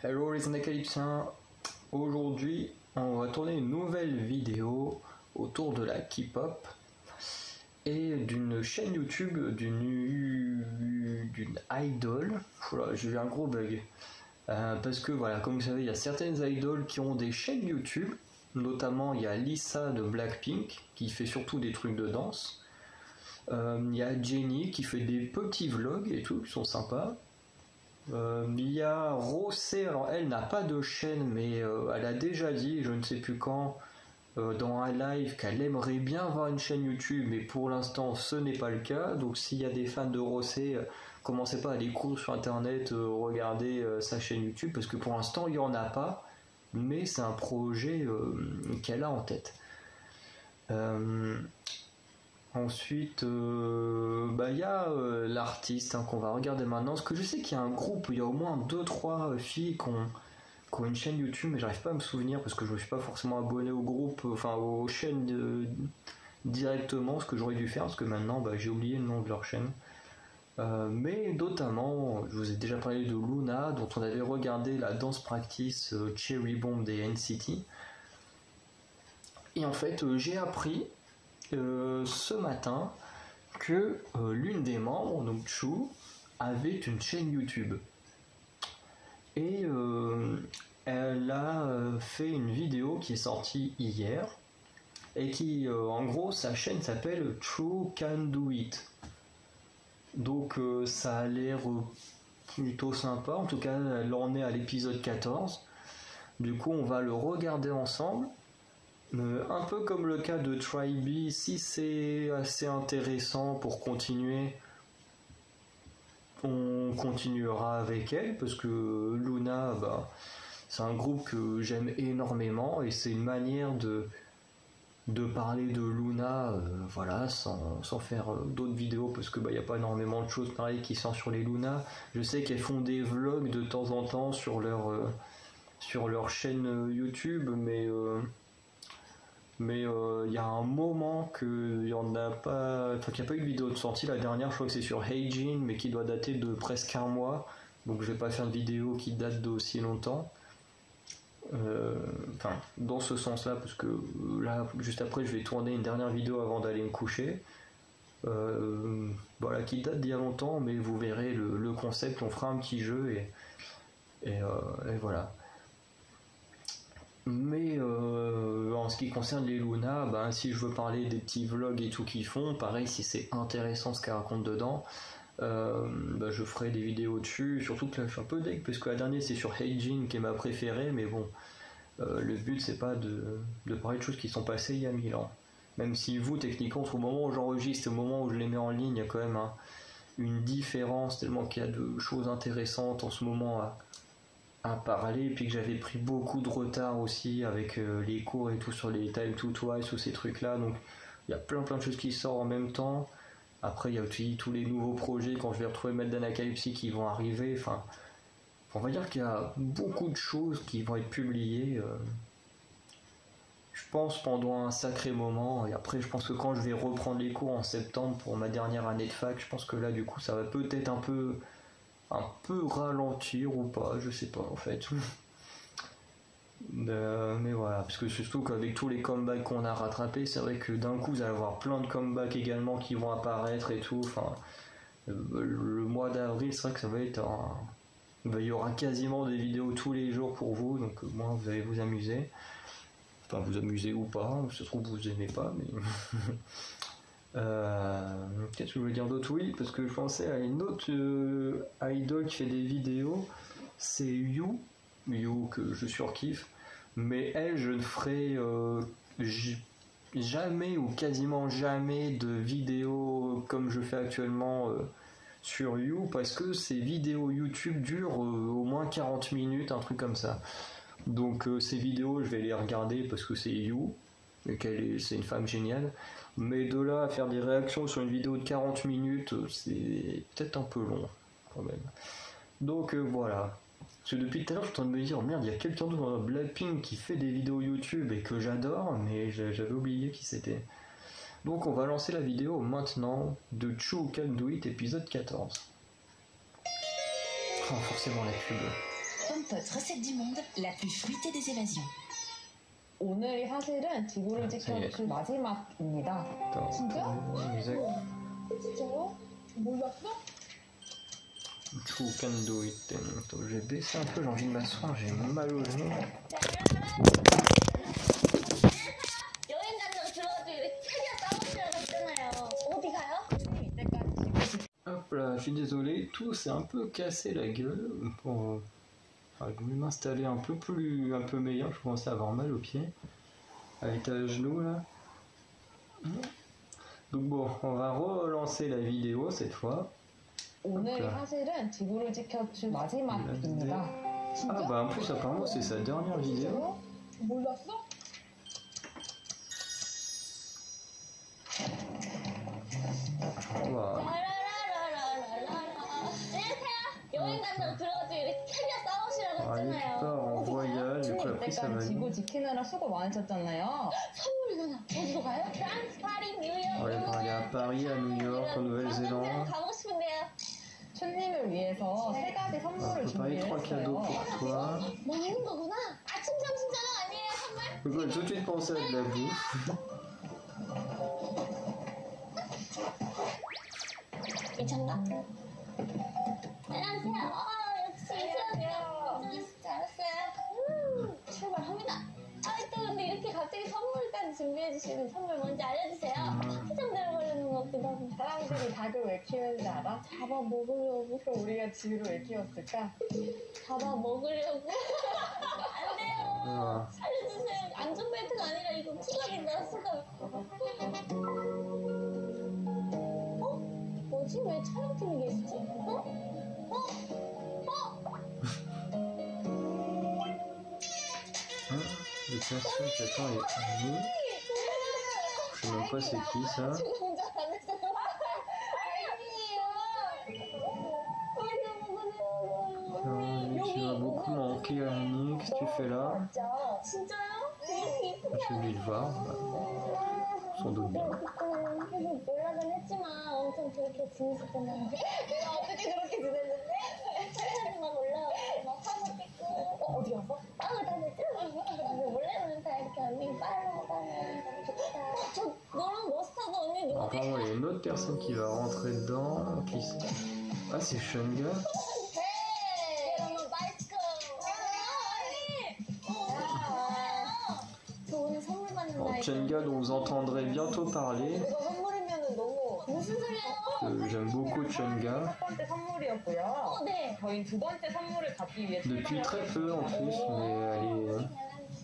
Hello les Anacalypsiens, aujourd'hui on va tourner une nouvelle vidéo autour de la K-pop et d'une chaîne YouTube d'une idol. Voilà, j'ai eu un gros bug parce que voilà, comme vous savez, il y a certaines idoles qui ont des chaînes YouTube, notamment il y a Lisa de Blackpink qui fait surtout des trucs de danse. Il y a Jennie qui fait des petits vlogs et tout, qui sont sympas. Il y a Rosé, alors elle n'a pas de chaîne, mais elle a déjà dit, je ne sais plus quand, dans un live qu'elle aimerait bien avoir une chaîne YouTube, mais pour l'instant ce n'est pas le cas. Donc s'il y a des fans de Rosé, commencez pas à aller courir sur internet, regarder sa chaîne YouTube, parce que pour l'instant il n'y en a pas, mais c'est un projet qu'elle a en tête. Ensuite, il y a l'artiste qu'on va regarder maintenant. Parce que je sais qu'il y a un groupe où il y a au moins 2-3 filles qui ont une chaîne YouTube, mais j'arrive pas à me souvenir parce que je ne suis pas forcément abonné au groupe, enfin aux chaînes directement, ce que j'aurais dû faire, parce que maintenant j'ai oublié le nom de leur chaîne. Mais notamment, je vous ai déjà parlé de Luna, dont on avait regardé la danse practice Cherry Bomb des NCT. Et en fait, j'ai appris ce matin que l'une des membres, donc Chou, avait une chaîne YouTube. Et elle a fait une vidéo qui est sortie hier et qui, en gros, sa chaîne s'appelle True Can Do It. Donc ça a l'air plutôt sympa, en tout cas elle en est à l'épisode 14. Du coup on va le regarder ensemble. Un peu comme le cas de Tribe, si c'est assez intéressant pour continuer, on continuera avec elle, parce que Luna, c'est un groupe que j'aime énormément, et c'est une manière de parler de Luna, voilà, sans faire d'autres vidéos, parce que y a pas énormément de choses pareilles qui sortent sur les Luna. Je sais qu'elles font des vlogs de temps en temps sur leur chaîne YouTube, mais il y a un moment qu'il n'y en a pas, enfin qu'il n'y a pas eu de vidéo de sortie. La dernière, je crois que c'est sur Heijin, mais qui doit dater de presque un mois. Donc je vais pas faire de vidéo qui date d'aussi longtemps. Enfin, dans ce sens-là, parce que là, juste après, je vais tourner une dernière vidéo avant d'aller me coucher. Voilà, qui date d'il y a longtemps, mais vous verrez le concept. On fera un petit jeu et voilà. Mais en ce qui concerne les Luna, si je veux parler des petits vlogs et tout qu'ils font, pareil, si c'est intéressant ce qu'elles racontent dedans, je ferai des vidéos dessus. Surtout que là je suis un peu deg parce que la dernière c'est sur Heijin qui est ma préférée, mais bon, le but c'est pas de parler de choses qui sont passées il y a 1000 ans. Même si vous, techniquement, au moment où j'enregistre et au moment où je les mets en ligne, il y a quand même une différence, tellement qu'il y a de choses intéressantes en ce moment à parler, et puis que j'avais pris beaucoup de retard aussi avec les cours et tout sur les Time to Twice ou ces trucs là, donc il y a plein de choses qui sortent en même temps. Après il y a aussi tous les nouveaux projets quand je vais retrouver Mad Anacalypse qui vont arriver, enfin on va dire qu'il y a beaucoup de choses qui vont être publiées, je pense pendant un sacré moment. Et après je pense que quand je vais reprendre les cours en septembre pour ma dernière année de fac, je pense que là du coup ça va peut-être un peu ralentir ou pas, je sais pas en fait. Mais voilà, parce que surtout qu'avec tous les comebacks qu'on a rattrapés, c'est vrai que d'un coup vous allez avoir plein de comebacks également qui vont apparaître et tout. Enfin, le mois d'avril, c'est vrai que ça va être il y aura quasiment des vidéos tous les jours pour vous, donc moi vous allez vous amuser. Enfin, vous amuser ou pas, ça se trouve vous aimez pas, mais. Qu'est-ce que je voulais dire d'autre? Oui, parce que je pensais à une autre idol qui fait des vidéos, c'est You que je surkiffe, mais elle, je ne ferai jamais ou quasiment jamais de vidéos comme je fais actuellement sur You, parce que ces vidéos YouTube durent au moins 40 minutes, un truc comme ça. Donc ces vidéos, je vais les regarder parce que c'est You, et c'est une femme géniale. Mais de là à faire des réactions sur une vidéo de 40 minutes, c'est peut-être un peu long quand même. Donc voilà. Parce que depuis tout à l'heure, je suis en train de me dire, merde, il y a quelqu'un d'autre dans Blackpink qui fait des vidéos YouTube et que j'adore, mais j'avais oublié qui c'était. Donc on va lancer la vidéo maintenant de True Can Do It épisode 14. Oh, forcément la pub. Pompot recette la plus fruitée des évasions. 오늘이 사실은 지구를 지켜줄 마지막입니다. 진짜? 진짜요? 몰랐어? Chukando item. J'ai baissé un peu, j'ai envie de m'asseoir, j'ai mal au genou. 여행 간다고 들어가지고 이렇게 캐리어 싸우시라고 했잖아요. 어디 가요? Hop là, je suis désolé, tout s'est un peu cassé la gueule. Pour, je voulais m'installer un peu meilleur, je commençais à avoir mal aux pieds. Avec ta genou là. Donc bon, on va relancer la vidéo cette fois. 오늘이 사실은 지구를 지켜줄 마지막입니다. 진짜? Ah bah en plus apparemment c'est sa dernière vidéo. 몰랐어? Wow. 안녕하세요. 여행 간다고 들어가지고 이렇게 캐리어 싸우시라고 Ah, il 했잖아요. part en voyage, et puis après ça va. 이때까지 지구 지키느라 수고 많으셨잖아요. 선물이구나. 어디로 가요? 프랑스, 파리, 뉴욕. On va aller à Paris, à New York, en Nouvelle-Zélande. 가고 싶은데요. 춘님을 위해서 세 가지 On va 선물을 préparer 3 cadeaux 준비했어요. pour toi. 먹는 거구나. 아침, 점심, 저녁 아니에요, 선물? Donc on va tout de suite penser à de la bouffe. 괜찮나? 안녕하세요. 역시 수연이요. 잘했어요. 출발합니다. 또 근데 이렇게 갑자기 선물까지 준비해주시는 선물 뭔지 알려주세요. 시장 들어가려는 것 같기도 하고. 사람들이 닭을 왜 키우는지 알아? 잡아먹으려고. 그럼 우리가 지구를 왜 키웠을까? 잡아먹으려고. 안 돼요. 살려주세요. 안전벨트가 아니라 이거 수갑인다, 수갑. 뭐지? 왜 촬영팀이 계시지? Le personne qui attend est nous. Je sais même pas c'est qui ça. Tu vas beaucoup manquer Annie, qu'est-ce que tu fais là? Tu veux lui le voir? Sans doute bien. 계속 연락은 했지만 엄청 그렇게 지내셨잖아요. 내가 어떻게 그렇게 지냈는데? 막 올라오고 막 사고 찍고 어디 갔어? 빵을 다 냈지? 원래는 다 이렇게 언니 빵을 먹다니 너무 좋다. 저 너랑 머스타드 언니 누가 Apparemment il y a une autre personne qui va rentrer dedans. Ah c'est Shunga. 여러분 맛있고 저 오늘 선물 받는 Alors, 날 Shunga dont vous entendrez bientôt parler. 이거 선물이면 너무 무슨 소리예요? J'aime beaucoup Shunga. 첫 번째 선물이었고요. 네. 저희 두 번째 선물을 받기 위해 Depuis très peu en plus, mais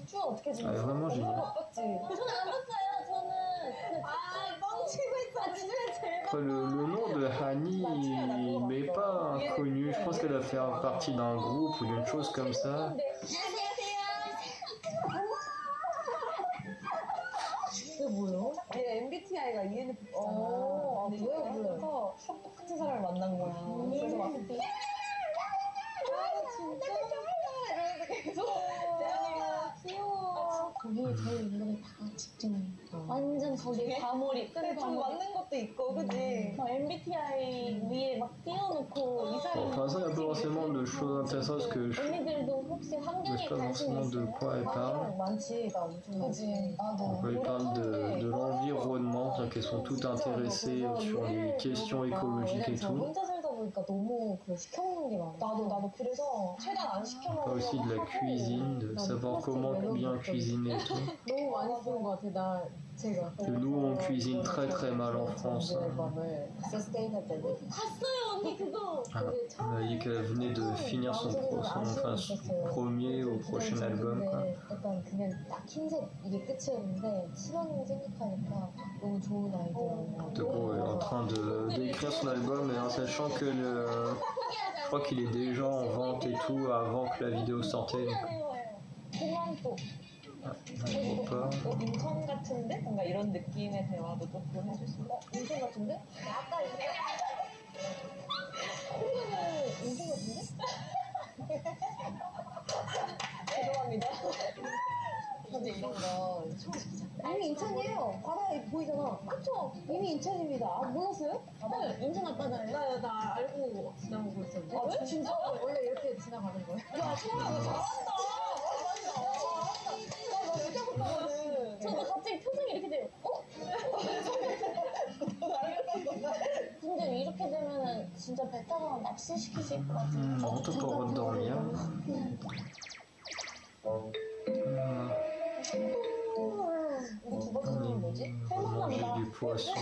추워 어떻게 elle est vraiment géniale. 바빴지. 저는 안 봤어요. 저는 뻥치고 있어. 진짜 제일 Après, le nom de Hani il m'est pas inconnu. Je pense qu'elle doit faire partie d'un groupe ou d'une chose comme ça. 이게 뭐예요? 얘 MBTI가 ENFP잖아. 근데 얘부터 똑같은 사람을 만난 거야. 그래서 막 진짜? 이러면서 계속 재현이가 귀여워. 거기에 제일 있는 다 집중. 완전 거기에 과몰입. 근데 좀 맞는 것도 있고, 그치? 막 MBTI 위에 막 띄워놓고 이 Bon, 사람. enfin, ça, il y a pas forcément de choses intéressantes parce que je 언니들도 혹시 ne 환경에 sais pas 관심 forcément de 있어요? quoi elle parle. 많지, 나 엄청 많지. 나도. Elle parle de l'environnement, c'est-à-dire qu'elles sont toutes intéressées sur les questions écologiques et tout. 혼자 살다 보니까 너무 그 시켜먹는 게 많아. 나도 그래서 최대한 안 Elle 시켜먹으려고 parle aussi de la cuisine, de savoir comment bien cuisiner et tout. 너무 많이 쓰는 것 같아, 나 제가. Que nous, on cuisine très très mal en France. 봤어요 언니 그거. Ah, elle a dit qu'elle venait de finir son premier ou prochain album. Quoi. 약간 그냥 딱 흰색 이게 끝이었는데 실현을 생각하니까 너무 좋은 아이디어인 De gros, elle est en train d'écrire son album et en sachant que je crois qu'il est déjà en vente et tout avant que la vidéo sortait. 공항도 Donc, pas. 인천 같은데? 뭔가 이런 느낌의 대화도 조금 해줄 수 있어? 인천 같은데? 아까 인천 같은데? 죄송합니다. 근데 이런 거 이미 인천이에요. 바다에 보이잖아. 그쵸? 이미 인천입니다. 아, 몰랐어요? 네, 인천 앞바다예요. 나 알고 지나가고 있었는데. 아, 왜? 진짜? 원래 이렇게 지나가는 거예요? 야, 소라 너 잘한다. 주실 것 같아요. Non, t'as pas le droit de dormir. 우리 두 번째 는 뭐지? Manger du poisson. Je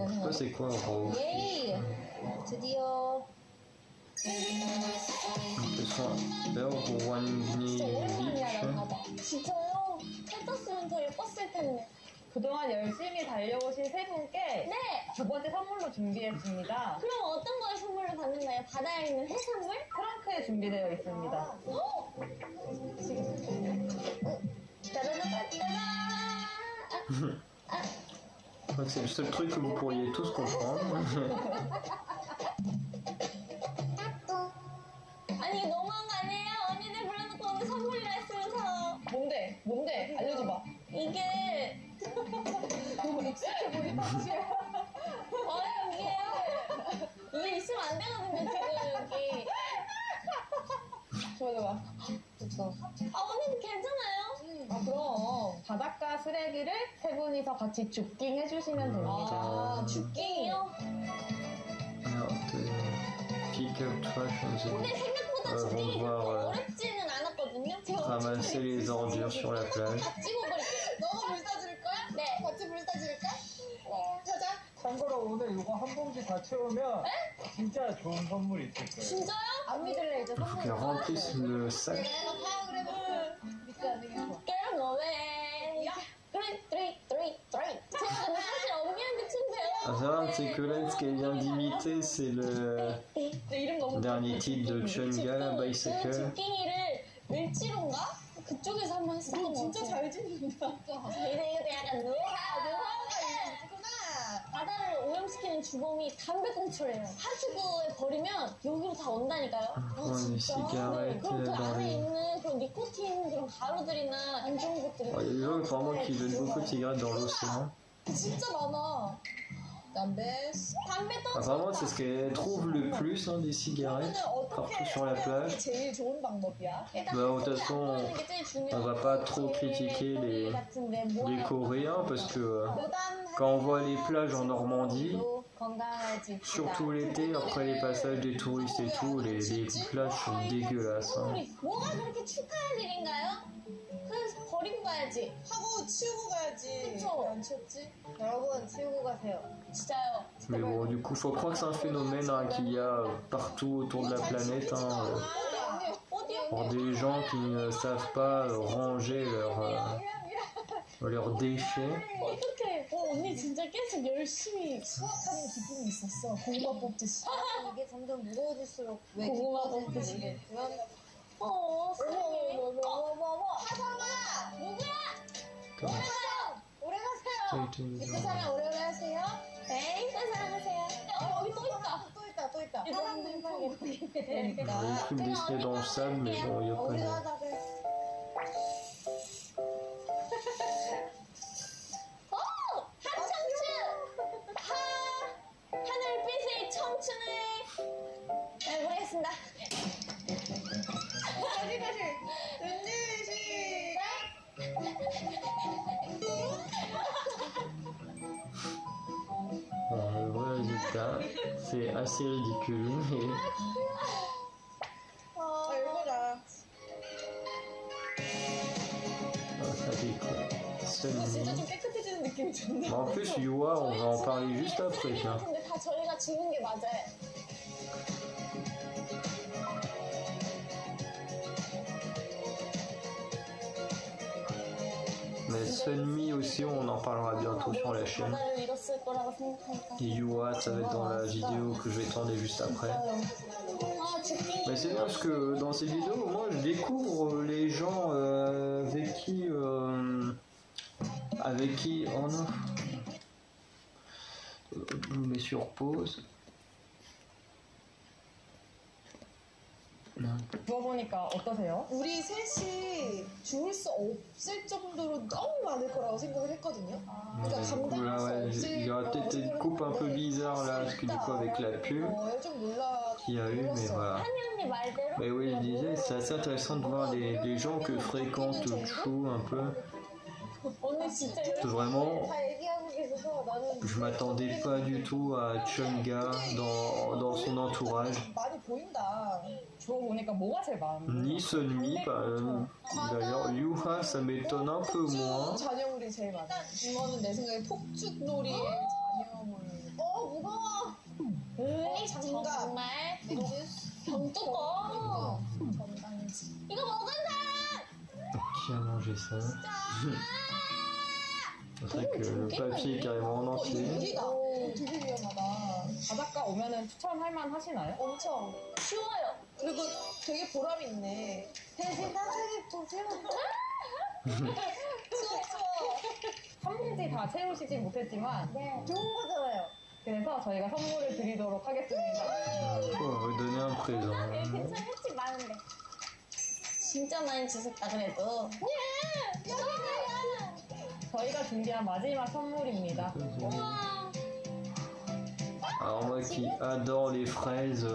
sais pas c'est quoi en gros. 예이! 드디어 D'ailleurs, Wangni 진짜 오랜만이야 나 Beach. 봐봐. 진짜요? 해 떴으면 더 예뻤을 텐데. 그동안 열심히 달려오신 세 분께 네! 두 번째 선물로 준비했습니다. 그럼 어떤 걸 선물로 받는가요? 바다에 있는 해산물? 트렁크에 준비되어 있습니다. Je crois que c'est le seul truc que vous pourriez tous comprendre. 아니 이거 너무한 거 아니에요? 언니들 불러놓고 오늘 선물이라 했으면서. 뭔데? 뭔데? 알려줘봐. 이게 너무 익숙해 보인다. 이게 있으면 안 되거든요 지금 여기. 좋아. 됐어. 언니도 괜찮아요? 아, 그럼. 바닷가 쓰레기를 세 분이서 같이 줍깅 해주시면 됩니다. 죽기요? Alors, pick up trash, on 근데 sait. 생각보다 vont 죽기 devoir 어렵지는 않았거든요. 제가 ramasser les ordures sur la plage. 다 찍어버릴게요. 너가 물 싸줄 거야? 네. 같이 물 싸줄까? 찾아. 참고로 오늘 이거 한 봉지 다 채우면 진짜 좋은 선물 있을 거예요. 진짜요? 안 믿을래, 이제 Il faut qu'elle remplisse le sac. 믿지 않는 거. Get away. 3. 제가 근데 사실 언니한테 춤 À savoir, c'est que là, ce qu'elle vient d'imiter, c'est le 이름 너무 dernier titre de Chunga, la 그 Bicycle. 죽기를 을지로인가? 그쪽에서 한번 했었던 거 진짜 같아요. 잘 짓는다. 이거 약간 노하우구나. 바다를 오염시키는 주범이 담배꽁초래요. 하수구에 버리면 여기로 다 온다니까요. Prendre des cigarettes 그럼 그 dans 안에 les... 있는 그런 니코틴 그런 가루들이나 안 좋은 것들이 Il y a des gens apparemment qui jettent beaucoup de cigarettes dans l'océan. 진짜 많아. 담배. 담배 Apparemment, c'est ce qu'elle trouve le plus, hein, des cigarettes, partout sur la plage. 제일 좋은 방법이야. Bah, de toute façon, on va pas trop critiquer les Coréens parce que quand on voit les plages en Normandie, 건강해지. surtout l'été, après les passages des touristes et tout, les plages sont dégueulasses. Hein. 뭐가 그렇게 축하할 일인가요? 그래서 버리고 가야지. 하고 치우고 가야지. 그쵸? 왜 안 치웠지? 여러분 치우고 가세요. 진짜요. Mais bon, du coup, faut croire que c'est un phénomène hein, qu'il y a partout autour de la planète. Hein, 어디요? pour des gens qui ne savent pas ranger leurs déchets. 어떡해. 언니 진짜 계속 열심히 수확하는 기분이 있었어. 고구마 뽑듯이. 이게 점점 무거워질수록 왜 고구마 기뻐지는지 뽑듯이. 모르겠지만 세상에. 하상아! 누구야? 오래 가세요. 이쁜 사랑 오래오래 하세요. 네, 이쁜 사람 하세요. 여기 또 있다. 또 있다. 이거 사랑도 힘들게. Il 그러니까. y a des trucs dessinés dans le sable, mais bon, il n'y a pas 우리가 de... 하자 그래. 하늘빛의 청춘을 해보겠습니다. 다시. 은지 시작. Bon, le vrai résultat, c'est assez ridicule, mais... 읽어라. Ça déconne. 진짜 Sunny. 좀 깨끗해지는 느낌이 드는데. Bon, en plus, Yua, on va en parler juste après, tiens. 근데 다 저희가 지은 게 맞아요. Mais Sunmi aussi, on en parlera bientôt sur la chaîne. 바다를 잃었을 거라고 생각하니까. Et Yua, ça va être dans la vidéo que je vais tourner juste après. 아, 죽기. Mais c'est bien parce que dans ces vidéos, moi, je découvre les gens avec qui... Oh non. Je me mets sur pause. Non. 부어보니까 어떠세요? 우리 셋이 죽을 수 없을 정도로 너무 많을 거라고 생각을 했거든요. 그러니까 Du coup, là, 감당할 ouais, 수 없을 il y aura peut-être une coupe un peu bizarre là, parce que du coup avec la pub 좀 놀라. qu'il y a eu, mais voilà. 한이 언니 말대로. Mais oui, je disais, c'est assez intéressant de voir les gens que fréquente Chou un peu. 언니 진짜 Vraiment, 다 얘기하고 계셔서 Je m'attendais pas du tout à Chunga dans son entourage. 많이 보인다. 저 보니까 뭐가 제일 많은데? Ni Sunmi, d'ailleurs. Yuha, ça m'étonne un peu moins. 잔여물이 제일 많아. 이거는 내 생각에 폭죽놀이의 잔여물. 무거워. 장갑. 정말 병뚜껑. 전단지. 이거 먹은 사람. Qui a mangé ça? C'est vrai que le papier est carrément en 이거 entier. 유리다. 되게 위험하다. 바닷가 오면은 추천할 만 하시나요? 엄청 쉬워요. 그리고 되게 보람 있네. 대신 따뜻도 세웠다. 한 봉지 다 채우시지 못했지만 네. 좋은 거잖아요. 그래서 저희가 선물을 드리도록 하겠습니다. On va donner un présent. 괜찮아, 횟집 많은데. 진짜 많이 주셨다 그래도. 예! 여기가요! 저희가 준비한 마지막 선물입니다. Alors moi qui adore les fraises,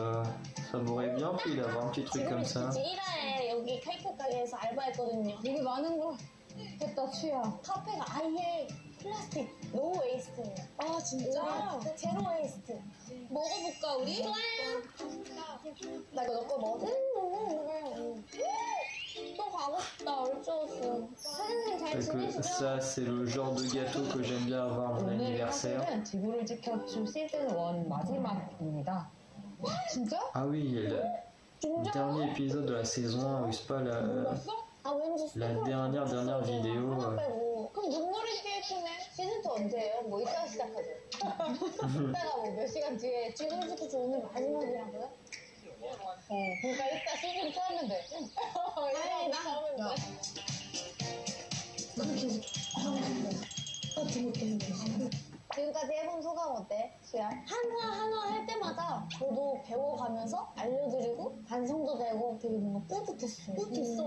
ça m'aurait bien plu d'avoir un petit truc comme ça. 1화에 여기 케이크 가게에서 알바했거든요. 되게 많은 걸 했다, 추야. 카페가 아예 플라스틱 노 웨이스트예요. 아, 진짜? 제로 웨이스트. 먹어볼까, 우리? 좋아요. 나 이거 너거 먹어. 또 가고 싶다. 얼추었어. 사장님 잘 Parce que 지내시죠? ça, c'est le genre de gâteau que j'aime bien avoir à mon 오늘의 anniversaire. 카페는 지구를 지켜주 시즌 1 마지막입니다. 진짜? Ah oui, le dernier épisode de la saison 1, oui, c'est pas 아 왠지 la dernière vidéo. 하나 빼고. 그럼 눈물이 피했네. 시즌2 언제예요? 뭐 이따가 시작하죠. 이따가 뭐 몇 시간 뒤에 지금 지켜주 오늘 마지막이라고요? 그러니까 이따 시즌 2 하면 돼. 다행이다. 야. 그렇게 지금까지 해본 소감 어때? 수야? 한화 할 때마다 저도 배워가면서 알려드리고 반성도 되고 되게 뭔가 뿌듯했어요. 뿌듯했어.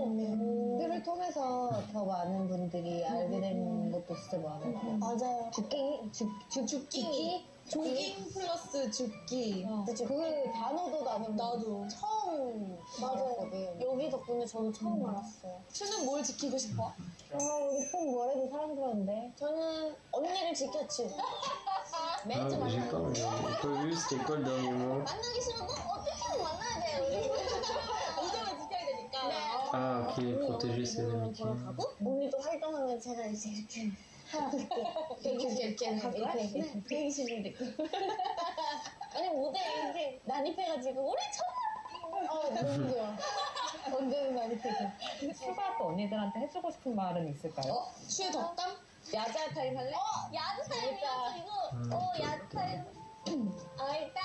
를 통해서 더 많은 분들이 알게 된 것도 진짜 많은 것 같아요. 맞아요. 죽기? 조깅 플러스 죽기. 그치. 그 단어도 나도 처음 맞아요. 알았거든. 여기 덕분에 저도 처음 알았어요. 추는 뭘 지키고 싶어? 우리 폰 뭐래도 사랑스러운데. 저는 언니를 지켰지. Ah, 매주 j'ai pas, 만나는 j'ai pas vu, c'était quoi le dernier mot? 만나기 싫어도 어떻게든 만나야 돼요. 우정을 지켜야 되니까. 네. Ah, ok, protéger ses amitiés. 하고 언니도 활동하면 제가 이제 이렇게 이렇게 대기실을 듣고 아니 무대에 이렇게 난입해가지고 우리 정말 너무 좋아. 언제는 난입해서. 추가 또 언니들한테 해주고 싶은 말은 있을까요? 추의 덕담? 야자 타임 할래? 야자 타임이었어 이거. 야자 타임. 일단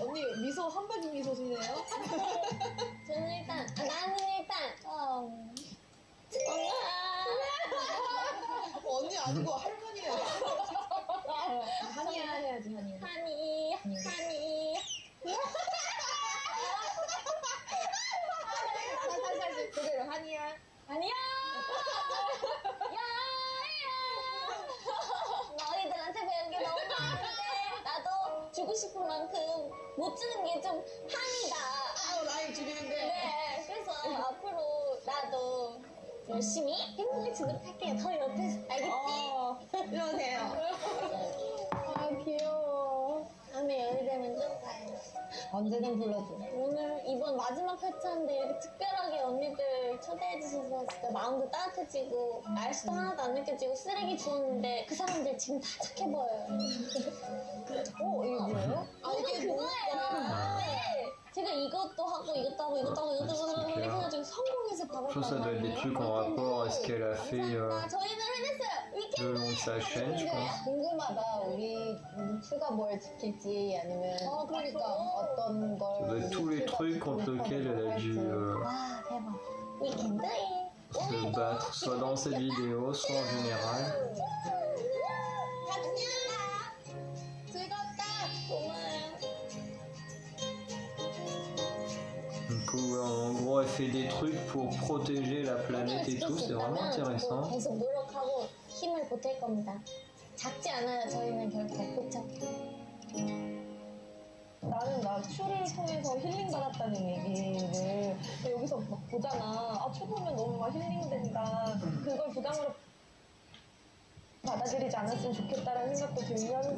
언니 미소 한바지 미소시네요? 저는 일단 나는 일단 언니 아니고 할머니야. 한이야 해야지 한이. 하니 다시 그대로 한이야. 아니야. 너희들한테 배운 게 너무 많은데 나도 주고 싶은 만큼 못 주는 게 좀 한이다. 나이 줄이는데. 네, 그래서 앞으로 나도 열심히 행복해지도록 할게요. 더 옆에서 알겠지? 이러세요. 귀여워. 다음에 여유 되면 좀 가요. 언제든 불러줘. 오늘 이번 마지막 회차인데 이렇게 특별하게 언니들 초대해주셔서 진짜 마음도 따뜻해지고 날씨도 하나도 안 느껴지고 쓰레기 주웠는데 그 사람들 지금 다 착해 보여요. 이게 뭐예요? 이게 그거예요. 네. 제가 이것도 하고 이것도 하고 이것도 하고 이것도 하고 이렇게 해가지고 성공해서 Je pense que ça 받았단 doit être des trucs en 말이에요. rapport à ce qu'elle a fait 저희는 해냈어요. le long de sa chaîne, je pense. 궁금하다. 우리 추가 뭘 지킬지 아니면 그러니까. 어떤 걸. Ça doit être tous les trucs contre lesquels elle a dû 와 대박. We can do it. se battre, soit dans cette vidéo, soit en général. 즐겁다. 고마워요. Donc, en gros, elle fait des trucs pour protéger la planète et tout, c'est vraiment intéressant. 계속 노력하고 힘을 보탤 겁니다. 작지 않아요. 저희는 결코 그쵸? 나는 추를 통해서 힐링 받았다는 얘기를 여기서 막 보잖아. 추 보면 너무 막 힐링된다. 그걸 부담으로 받아들이지 않았으면 좋겠다라는 생각도 들면서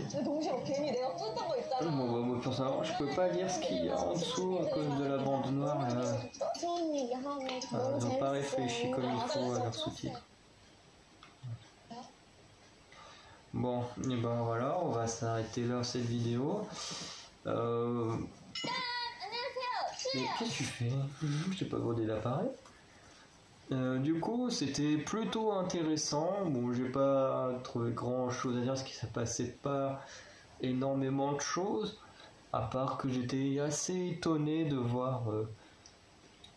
근데 동시에 막 괜히 내가 썼던 거 있잖아. Moi, personnellement, je peux pas lire ce qu'il y a en dessous à cause de la bande noire. Là. 좋은 얘기하고 너무 Ils n'ont pas 재밌어. réfléchi comme il faut à leurs sous-titres. Bon, et ben voilà, on va s'arrêter là cette vidéo. Mais qu'est-ce que tu fais? Je t'ai pas volé l'appareil. Du coup, c'était plutôt intéressant. Bon, j'ai pas trouvé grand chose à dire parce qu'il ne passait pas énormément de choses, à part que j'étais assez étonné de voir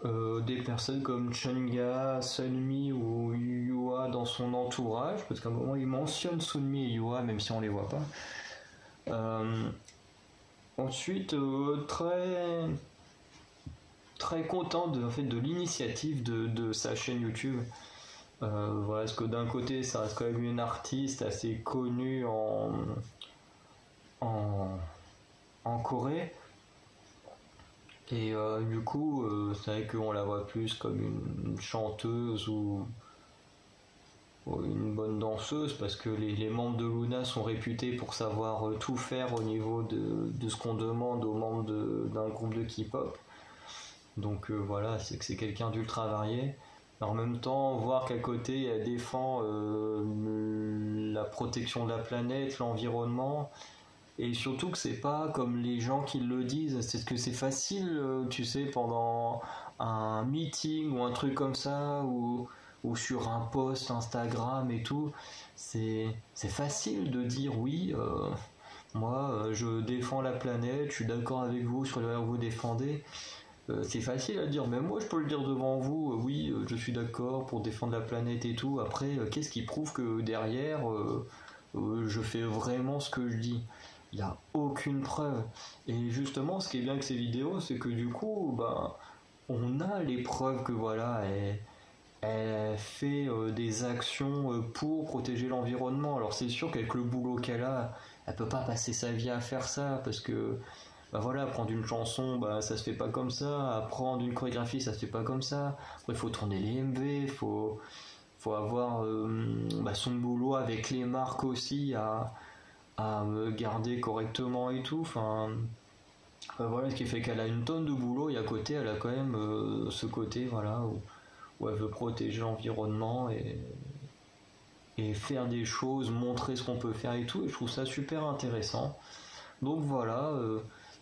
des personnes comme Chunga, Sunmi ou Yua dans son entourage, parce qu'à un moment il mentionne Sunmi et Yua même si on les voit pas. Ensuite, très content de l'initiative de sa chaîne YouTube. Voilà, parce que d'un côté ça reste quand même une artiste assez connue en Corée. Et du coup, c'est vrai qu'on la voit plus comme une chanteuse ou une bonne danseuse, parce que les membres de Luna sont réputés pour savoir tout faire au niveau de ce qu'on demande aux membres d'un groupe de K-pop. Donc voilà, c'est que c'est quelqu'un d'ultra varié. En même temps, voir qu'à côté, elle défend la protection de la planète, l'environnement. Et surtout que c'est pas comme les gens qui le disent, c'est que c'est facile, tu sais, pendant un meeting ou un truc comme ça, ou sur un post Instagram et tout, c'est facile de dire oui, moi je défends la planète, je suis d'accord avec vous sur le que vous défendez. C'est facile à dire, mais moi je peux le dire devant vous, oui, je suis d'accord pour défendre la planète et tout. Après, qu'est-ce qui prouve que derrière, je fais vraiment ce que je dis? Il n'y a aucune preuve. Et justement, ce qui est bien avec ces vidéos, c'est que du coup, ben, on a les preuves que voilà, elle fait des actions pour protéger l'environnement. Alors c'est sûr qu'avec le boulot qu'elle a, elle peut pas passer sa vie à faire ça, parce que bah voilà, apprendre une chanson, bah ça se fait pas comme ça. Apprendre une chorégraphie, ça se fait pas comme ça. Après, il faut tourner les MV, faut avoir son boulot avec les marques aussi à garder correctement et tout. Voilà, ce qui fait qu'elle a une tonne de boulot, et à côté, elle a quand même ce côté, voilà, où elle veut protéger l'environnement et faire des choses, montrer ce qu'on peut faire et tout. Et je trouve ça super intéressant. Donc voilà.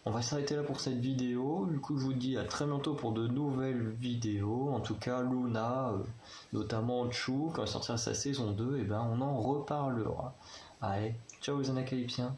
On va s'arrêter là pour cette vidéo. Du coup, je vous dis à très bientôt pour de nouvelles vidéos. En tout cas, Luna, notamment Chu, quand elle sortira sa saison 2, et ben on en reparlera. Allez, ciao les Anacalypsiens.